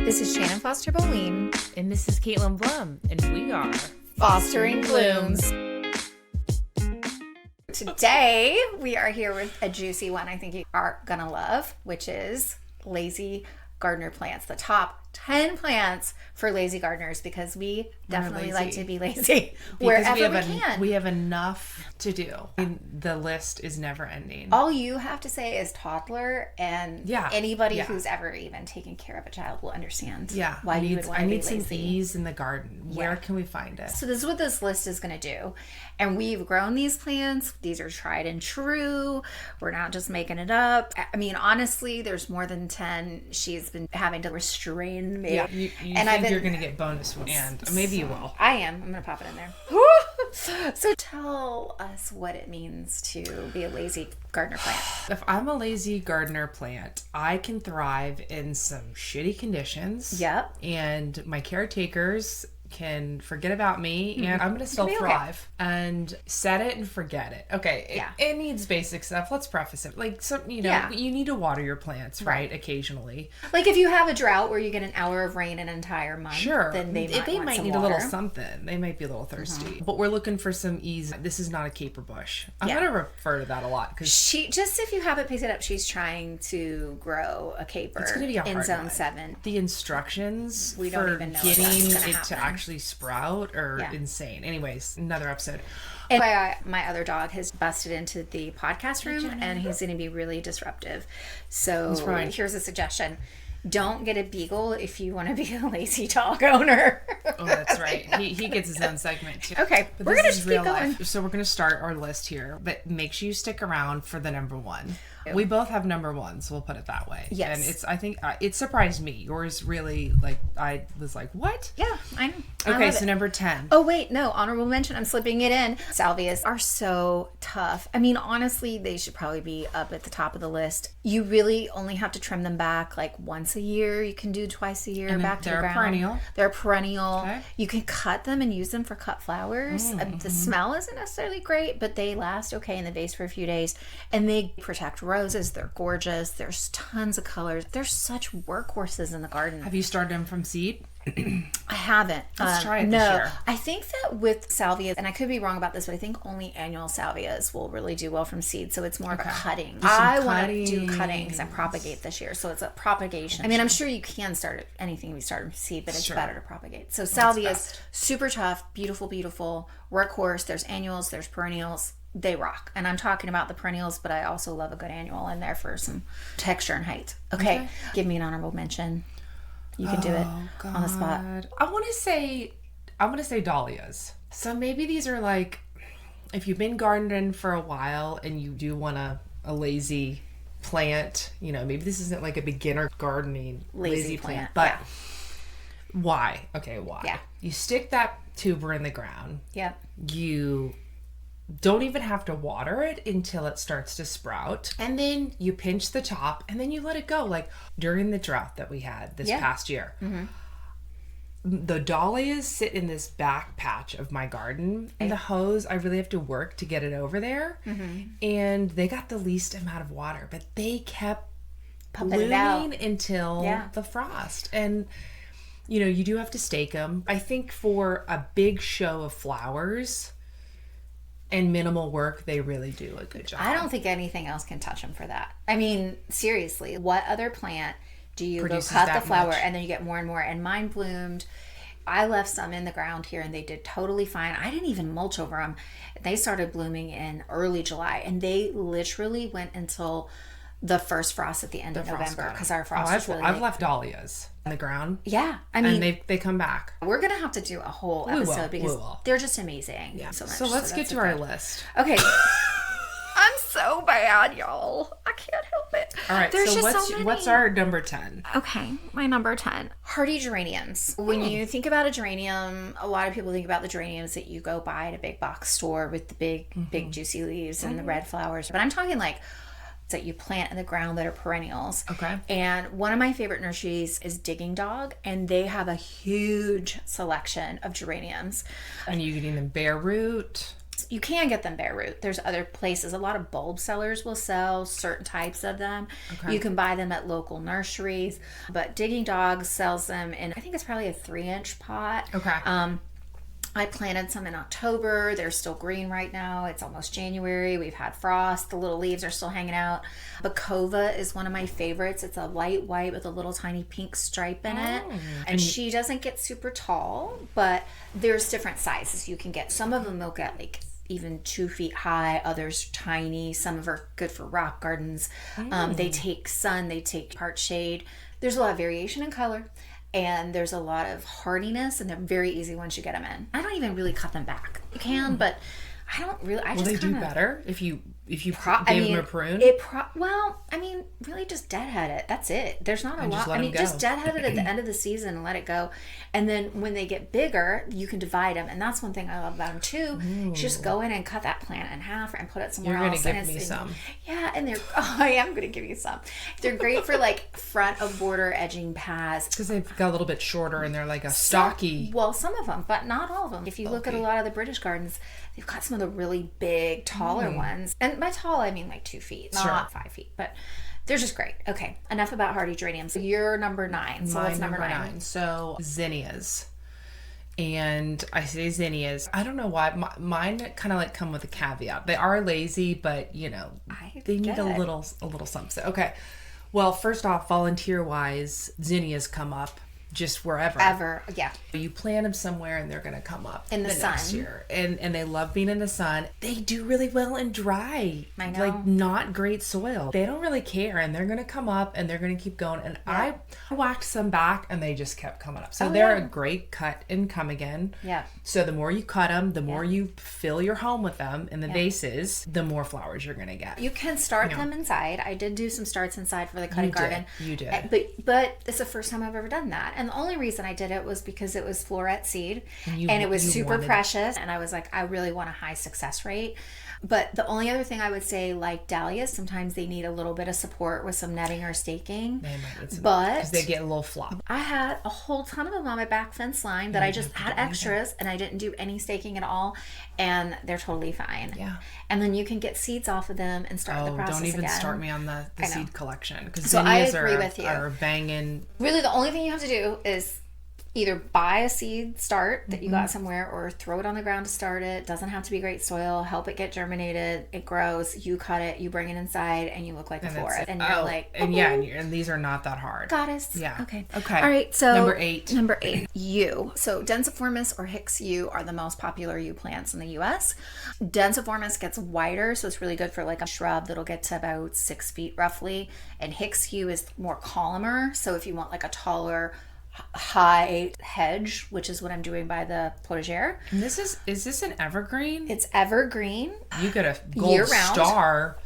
This is Shannon Foster Boline. And this is Caitlyn Blum. And we are Fostering Blooms. Today, we are here with a juicy one I think you are going to love, which is lazy gardener plants. The top 10 plants for lazy gardeners, because we definitely like to be lazy wherever we can. We have enough to do. The list is never ending. All you have to say is toddler, and anybody who's ever even taken care of a child will understand why you would want to be lazy. I need some ease in the garden. Where can we find it? So this is what this list is going to do. And we've grown these plants. These are tried and true. We're not just making it up. I mean, honestly, there's more than 10. She's been having to restrain me. Yeah, you think you're going to get bonus, and maybe you will. I am. I'm going to pop it in there. So tell us what it means to be a lazy gardener plant. If I'm a lazy gardener plant, I can thrive in some shitty conditions. Yep. And my caretakers can forget about me, and I'm going to still thrive and set it and forget it. Okay. It needs basic stuff. Let's preface it. Like, you need to water your plants, right? Occasionally. Like if you have a drought where you get an hour of rain an entire month, then they might need water. A little something. They might be a little thirsty. But we're looking for some ease. This is not a caper bush. I'm going to refer to that a lot. Because if you haven't picked it up, she's trying to grow a caper. It's going to be a hard in Zone one. 7. The instructions we don't even know getting it to actually sprout are insane. Anyways, another episode. And my other dog has busted into the podcast room, and he's going to be really disruptive. So here's a suggestion. Don't get a beagle if you want to be a lazy dog owner. Oh, that's right. He gets his own segment too. Okay, but we're going to keep going. So we're going to start our list here, but make sure you stick around for the number one. We both have number ones, we'll put it that way. Yes. And I think it surprised me. Yours really, I was like, what? Yeah, I know. Okay, so number 10. Oh, wait, no, honorable mention. I'm slipping it in. Salvias are so tough. I mean, honestly, they should probably be up at the top of the list. You really only have to trim them back like once a year. You can do twice a year back to the ground. Perennial. They're perennial. Okay. You can cut them and use them for cut flowers. The smell isn't necessarily great, but they last okay in the vase for a few days. And they protect roses. They're gorgeous. There's tons of colors. There's such workhorses in the garden. Have you started them from seed? I haven't. Let's try it this year. I think that with salvias, and I could be wrong about this, but I think only annual salvias will really do well from seed. So it's more of a cutting. I want to do cuttings and propagate this year. So it's a propagation. I mean, I'm sure you can start anything we start from seed, but it's better to propagate. So salvias, super tough, beautiful, beautiful, workhorse. There's annuals, there's perennials. They rock. And I'm talking about the perennials, but I also love a good annual in there for some texture and height. Okay. Give me an honorable mention. You can do it on the spot. I want to say Dahlias. So maybe these are like, if you've been gardening for a while and you do want a lazy plant, maybe this isn't like a beginner gardening lazy plant. But why? Okay, why? Yeah. You stick that tuber in the ground. Yeah. You don't even have to water it until it starts to sprout. And then you pinch the top and then you let it go. Like during the drought that we had this past year. The dahlias sit in this back patch of my garden. And the hose, I really have to work to get it over there. And they got the least amount of water. But they kept blooming until the frost. And you do have to stake them. I think for a big show of flowers and minimal work, they really do a good job. I don't think anything else can touch them for that. I mean, seriously, what other plant do you go cut the flower and then you get more and more? And mine bloomed. I left some in the ground here and they did totally fine. I didn't even mulch over them. They started blooming in early July and they literally went until the first frost at the end of November, because our frost was really I've left dahlias in the ground. Yeah, I mean, and they come back. We're gonna have to do a whole episode because they're just amazing. Yeah. So much. So let's get to our list. Okay. I'm so bad, y'all. I can't help it. All right. There's what's our number 10? Okay, my number 10. Hardy geraniums. When you think about a geranium, a lot of people think about the geraniums that you go buy at a big box store with the big juicy leaves and the red flowers. But I'm talking like that you plant in the ground that are perennials. Okay. And one of my favorite nurseries is Digging Dog, and they have a huge selection of geraniums. And you getting them bare root? You can get them bare root. There's other places. A lot of bulb sellers will sell certain types of them. Okay. You can buy them at local nurseries, but Digging Dogs sells them in, I think it's probably a 3-inch pot. Okay. I planted some in October. They're still green right now. It's almost January. We've had frost. The little leaves are still hanging out. Bacova is one of my favorites. It's a light white with a little tiny pink stripe in it. And she doesn't get super tall, but there's different sizes you can get. Some of them will get like even 2 feet high, others tiny. Some of them are good for rock gardens. They take sun, they take part shade. There's a lot of variation in color. And there's a lot of hardiness, and they're very easy once you get them in. I don't even really cut them back. You can, but I don't really. Will they do better if you gave them a prune? Well, I mean, really just deadhead it. That's it. There's not a lot. I mean, just deadhead it at the end of the season and let it go. And then when they get bigger, you can divide them. And that's one thing I love about them too. Just go in and cut that plant in half and put it somewhere else. You're gonna give me some. Yeah, and they're. Oh, I am gonna give you some. They're great for like front of border edging paths because they've got a little bit shorter and they're like a stocky. Some of them, but not all of them. If you look at a lot of the British gardens, they've got some of the really big, taller ones. And by tall, I mean like 2 feet, not 5 feet. But they're just great. Okay, enough about hardy geraniums. You're number 9. So what's number 9? So Zinnias. And I say Zinnias. I don't know why. Mine kind of like come with a caveat. They are lazy, but you know, they need a little something. Okay. Well, first off, volunteer-wise, Zinnias come up just wherever. Yeah. You plant them somewhere and they're going to come up in the sun next year. And they love being in the sun. They do really well in dry, I know. like not great soil. They don't really care, and they're going to come up and they're going to keep going. And I whacked some back and they just kept coming up. So they're a great cut and come again. Yeah. So the more you cut them, the more you fill your home with them in the vases, the more flowers you're going to get. You can start them inside. I did do some starts inside for the cutting garden. You did. But it's the first time I've ever done that. And the only reason I did it was because it was floret seed and it was super precious. And I was like, I really want a high success rate. But the only other thing I would say, like dahlias, sometimes they need a little bit of support with some netting or staking. They might, but because they get a little flop. I had a whole ton of them on my back fence line that I just had extras, and I didn't do any staking at all, and they're totally fine. Yeah. And then you can get seeds off of them and start the process again. Don't even start me on the seed collection, because Zinnias are banging. Really, the only thing you have to do is either buy a seed start that you got somewhere, or throw it on the ground to start it. Doesn't have to be great soil. Help it get germinated. It grows. You cut it. You bring it inside, and you look like a florist. And you're like, and these are not that hard. Goddess. Yeah. Okay. All right. So number 8. Yew. So densiformis or Hicks yew are the most popular yew plants in the U.S. Densiformis gets wider, so it's really good for like a shrub that'll get to about 6 feet roughly. And Hicks yew is more columnar. So if you want like a taller, high hedge, which is what I'm doing by the potager. And is this an evergreen? It's evergreen. You get a gold star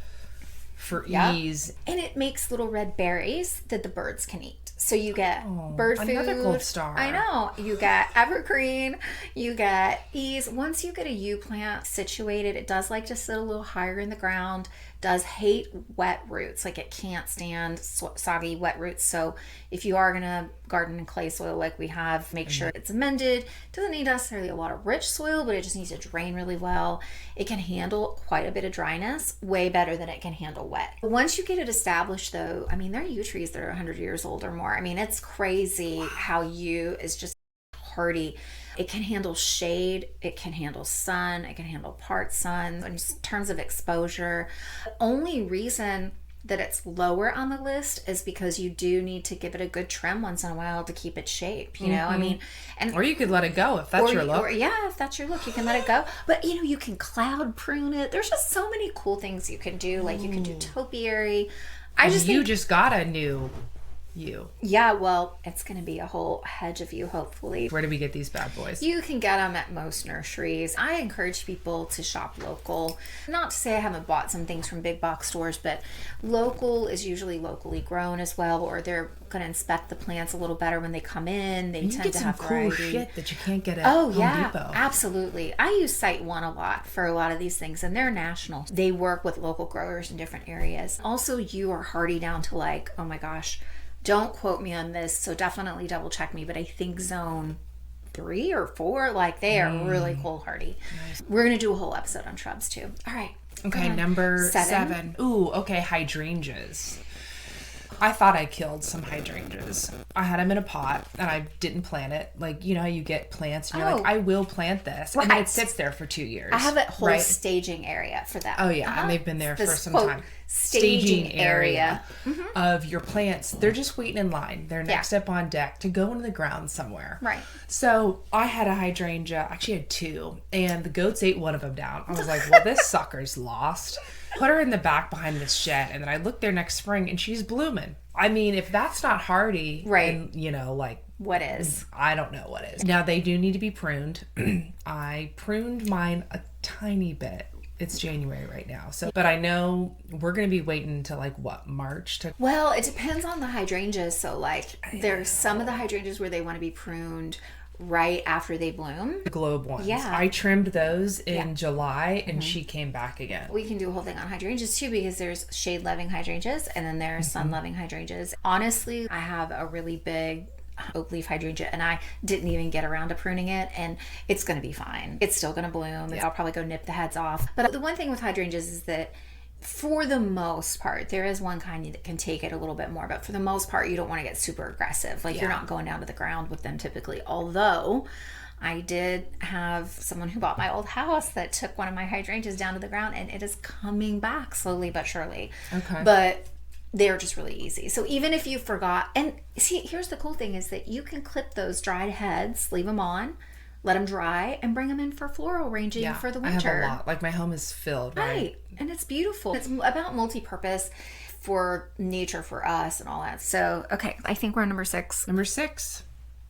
for ease. And it makes little red berries that the birds can eat. So you get bird food. Another gold star. I know. You get evergreen. You get ease. Once you get a yew plant situated, it does like to sit a little higher in the ground. Does hate wet roots. Like it can't stand soggy wet roots. So if you are going to garden in clay soil like we have, make sure it's amended. Doesn't need necessarily a lot of rich soil, but it just needs to drain really well. It can handle quite a bit of dryness, way better than it can handle wet. Once you get it established though, I mean, there are yew trees that are 100 years old or more. I mean, it's crazy how yew is just hardy. It can handle shade, it can handle sun, it can handle part sun. In terms of exposure, the only reason that it's lower on the list is because you do need to give it a good trim once in a while to keep its shape, you know? I mean, or you could let it go if that's your look. If that's your look, you can let it go. But you can cloud prune it. There's just so many cool things you can do. Like you can do topiary. You just got a new yew. Yeah, well, it's going to be a whole hedge of yew, hopefully. Where do we get these bad boys? You can get them at most nurseries. I encourage people to shop local. Not to say I haven't bought some things from big box stores, but local is usually locally grown as well, or they're going to inspect the plants a little better when they come in. They tend to have cool shit that you can't get at Home Depot. Absolutely. I use Site One a lot for a lot of these things, and they're national. They work with local growers in different areas. Also, you are hardy down to like, oh my gosh, don't quote me on this, so definitely double check me, but I think zone 3 or 4. Like, they are really cold hardy. Nice. We're going to do a whole episode on shrubs too. All right. Okay, number 7. Ooh, okay, hydrangeas. I thought I killed some hydrangeas. I had them in a pot and I didn't plant it. Like, you know how you get plants and you're like, I will plant this. Right. And then it sits there for 2 years. I have a whole staging area for that. Oh, yeah. And they've been there for some time. Staging area of your plants. They're just waiting in line. They're next up on deck to go into the ground somewhere. Right. So I had a hydrangea. Actually, I had 2. And the goats ate one of them down. I was like, well, this sucker's lost. Put her in the back behind this shed. And then I looked there next spring and she's blooming. I mean, if that's not hardy, right? And, you know, like, what is? I don't know what is. Now, they do need to be pruned. I pruned mine a tiny bit. It's January right now. So, but I know we're going to be waiting until like what, March to... Well, it depends on the hydrangeas. So like there's some of the hydrangeas where they want to be pruned right after they bloom. The globe ones. Yeah. I trimmed those in July and she came back again. We can do a whole thing on hydrangeas too, because there's shade-loving hydrangeas and then there's sun-loving hydrangeas. Honestly, I have a really big oak leaf hydrangea and I didn't even get around to pruning it, and it's going to be fine. It's still going to bloom. I'll probably go nip the heads off. But the one thing with hydrangeas is that for the most part, there is one kind that can take it a little bit more, but for the most part, you don't want to get super aggressive. Like you're not going down to the ground with them typically. Although I did have someone who bought my old house that took one of my hydrangeas down to the ground, and it is coming back slowly but surely. Okay. But they're just really easy. So even if you forgot, and see, here's the cool thing is that you can clip those dried heads, leave them on, let them dry, and bring them in for floral ranging for the winter. I have a lot. Like my home is filled, right? And it's beautiful. It's about multi-purpose for nature, for us, and all that. So, okay, I think we're on number 6. Number 6.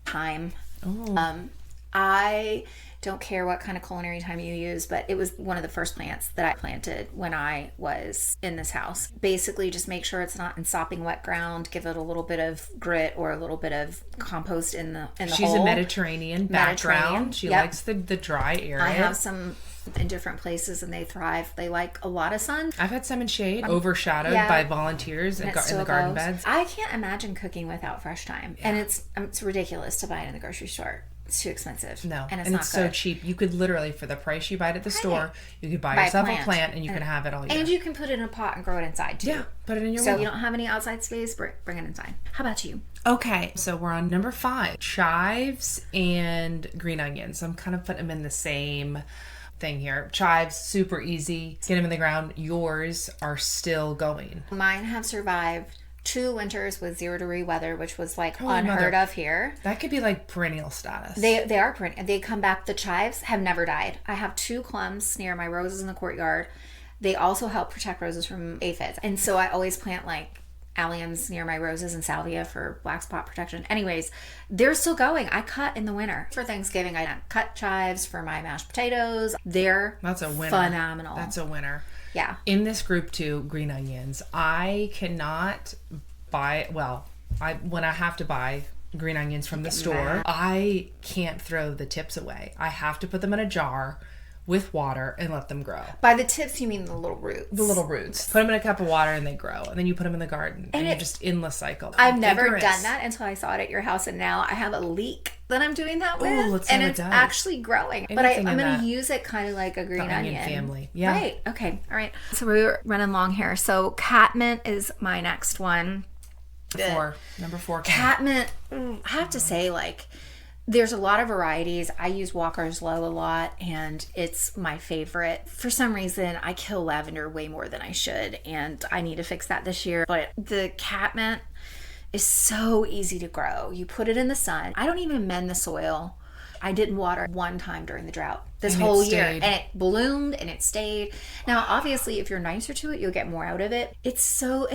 Thyme. Oh. I don't care what kind of culinary thyme you use, but it was one of the first plants that I planted when I was in this house. Basically, just make sure it's not in sopping wet ground. Give it a little bit of grit or a little bit of compost in the hole. She's a Mediterranean background. She likes the dry area. I have some in different places and they thrive. They like a lot of sun. I've had some in shade, overshadowed by volunteers in the garden beds. I can't imagine cooking without fresh thyme. And it's ridiculous to buy it in the grocery store. It's too expensive. No, and it's not so cheap. You could literally, for the price you buy it at the store, you could buy yourself a plant and you can have it all year. And you can put it in a pot and grow it inside too. Yeah, put it in your So wall. you don't have any outside space, bring it inside. How about you? Okay, so we're on number 5. Chives and green onions. I'm kind of putting them in the same thing here. Chives, super easy. Get them in the ground. Yours are still going. Mine have survived 2 winters with 0-degree weather, which was like unheard of here. That could be like perennial status. They are perennial. They come back. The chives have never died. I have 2 clumps near my roses in the courtyard. They also help protect roses from aphids. And so I always plant like alliums near my roses and salvia for black spot protection. Anyways, they're still going. I cut in the winter. For Thanksgiving, I cut chives for my mashed potatoes. That's a winner. Phenomenal. That's a winner. Yeah. In this group too, green onions, I cannot buy, when I have to buy green onions from the store, I can't throw the tips away. I have to put them in a jar with water and let them grow. By the tips, you mean the little roots? The little roots. Put them in a cup of water and they grow. And then you put them in the garden. And you just endless cycle. I've never done that until I saw it at your house. And now I have a leek that I'm doing that with. And it's actually growing. But I'm going to use it kind of like a green onion family. Yeah. Right. Okay. All right. So we're running long here. So Catmint is my next one. Number 4. Catmint, I have to say, like, there's a lot of varieties. I use Walker's Low a lot, and it's my favorite. For some reason, I kill lavender way more than I should, and I need to fix that this year. But the Catmint is so easy to grow. You put it in the sun. I don't even mend the soil. I didn't water one time during the drought this whole year. And it bloomed and it stayed. Now, obviously, if you're nicer to it, you'll get more out of it. It's so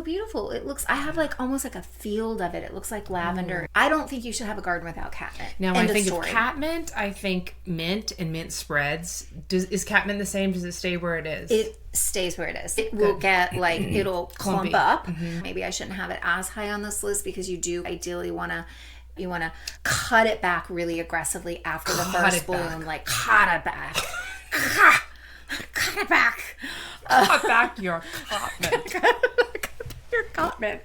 beautiful. It looks, I have like almost like a field of it. It looks like lavender. I don't think you should have a garden without catmint. Now, when I think of catmint, I think mint and mint spreads. Is catmint the same? Does it stay where it is? It stays where it is. It will get like, it'll clump up. Maybe I shouldn't have it as high on this list because you do ideally want to cut it back really aggressively after the first bloom. Like, cut it back. Cut it back. Cut back your catmint. your Catmint.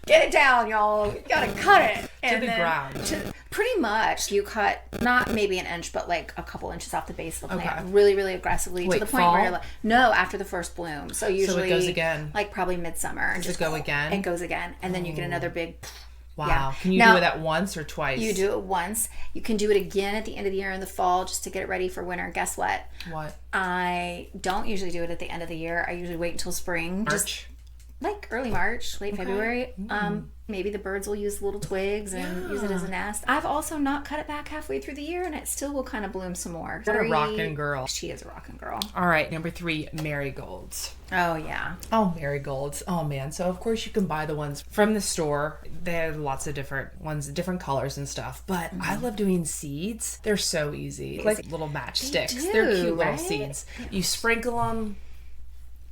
Get it down, y'all. You gotta cut it. To the ground. Pretty much. You cut not maybe an inch, but like a couple inches off the base of the plant. Really, really aggressively. Wait, to the point where you're like, no, after the first bloom. So usually it goes again. Like probably midsummer. Does it go again? It goes again. And then you get another big... Wow. Yeah. Can you do it at once or twice? You do it once. You can do it again at the end of the year in the fall just to get it ready for winter. Guess what? What? I don't usually do it at the end of the year. I usually wait until spring. March? Like early March, late February. Maybe the birds will use little twigs and use it as a nest. I've also not cut it back halfway through the year, and it still will kind of bloom some more. What a rockin' girl. She is a rockin' girl. All right, number 3, marigolds. Oh, yeah. Oh, marigolds. Oh, man. So, of course, you can buy the ones from the store. They have lots of different ones, different colors and stuff. But I love doing seeds. They're so easy. Like little matchsticks. They're cute little seeds. You sprinkle them,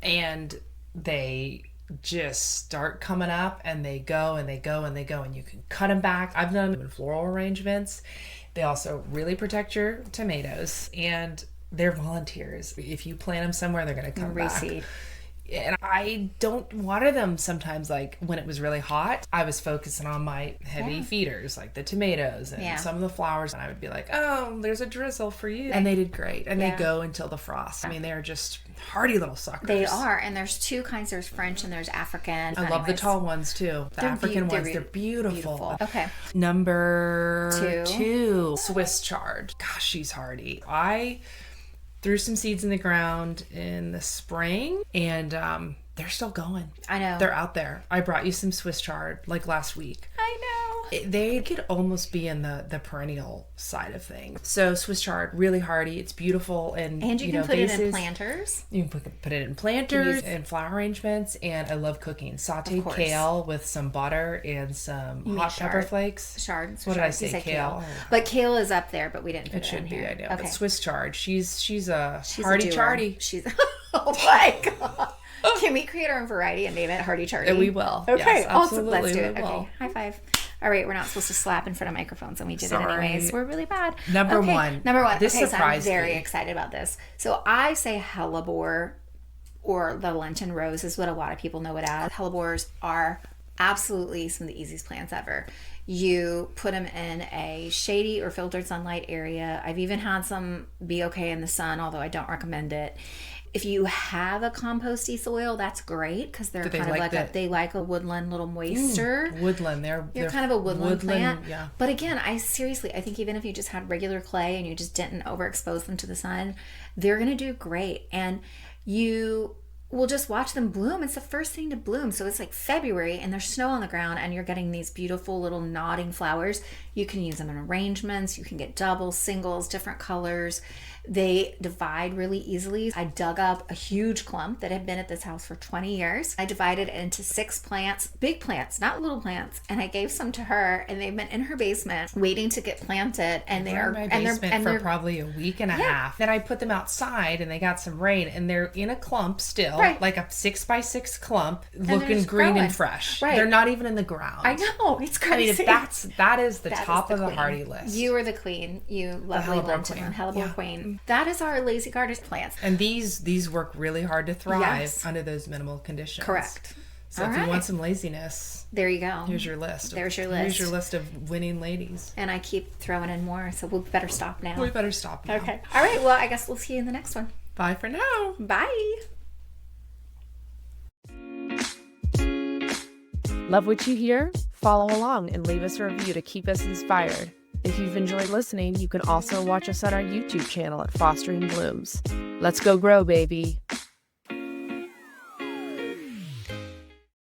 and they just start coming up, and they go and they go and they go, and you can cut them back. I've done them in floral arrangements. They also really protect your tomatoes, and they're volunteers. If you plant them somewhere, they're going to come back. And I don't water them sometimes. Like when it was really hot, I was focusing on my heavy feeders, like the tomatoes and some of the flowers. And I would be like, oh, there's a drizzle for you. And they did great. And they go until the frost. I mean, they're just hardy little suckers. They are. And there's 2 kinds. There's French and there's African. I love the tall ones too. The African ones, they're beautiful. Okay. Number 2, Swiss chard. Gosh, she's hardy. I threw some seeds in the ground in the spring, and they're still going. I know. They're out there. I brought you some Swiss chard like last week. I know. They could almost be in the perennial side of things. So Swiss chard, really hardy. It's beautiful. And you can put it in planters. You can put it in planters and flower arrangements. And I love cooking. Sauteed kale with some butter and some hot pepper flakes. Chard. What did I say? Kale. But kale is up there, but we didn't put it should in be, here. I know. Okay. But Swiss chard, she's a hardy chardy. She's oh my God. Can we create our own variety and name it Hardy Chardy? We will. Okay, yes, awesome. Let's do it. We will. Okay, high five. All right, we're not supposed to slap in front of microphones, and we did it anyways. We're really bad. Number one. This surprised me. I'm very excited about this. So I say Hellebore, or the Lenten rose is what a lot of people know it as. Hellebores are absolutely some of the easiest plants ever. You put them in a shady or filtered sunlight area. I've even had some be okay in the sun, although I don't recommend it. If you have a composty soil, that's great because they're kind of like they like a woodland little moisture. Woodland, they're kind of a woodland plant. Yeah. But again, I think even if you just had regular clay and you just didn't overexpose them to the sun, they're gonna do great. And you will just watch them bloom. It's the first thing to bloom. So it's like February and there's snow on the ground and you're getting these beautiful little nodding flowers. You can use them in arrangements. You can get doubles, singles, different colors. They divide really easily. I dug up a huge clump that had been at this house for 20 years. I divided it into 6 plants, big plants, not little plants, and I gave some to her, and they've been in her basement waiting to get planted. And they are in my basement for probably a week and a half. Then I put them outside, and they got some rain, and they're in a clump still, like a 6x6 clump, looking green and fresh. Right. They're not even in the ground. I know, it's crazy. I mean, that is the top of the hardy list. You are the queen. You lovely Lenten Hellebore queen. That is our lazy garden plants. And these work really hard to thrive under those minimal conditions. Correct. So if you want some laziness, there you go. Here's your list. There's your list. Here's your list of winning ladies. And I keep throwing in more, so we better stop now. We better stop now. Okay. All right. Well, I guess we'll see you in the next one. Bye for now. Bye. Love what you hear? Follow along and leave us a review to keep us inspired. If you've enjoyed listening, you can also watch us on our YouTube channel at Fostering Blooms. Let's go grow, baby!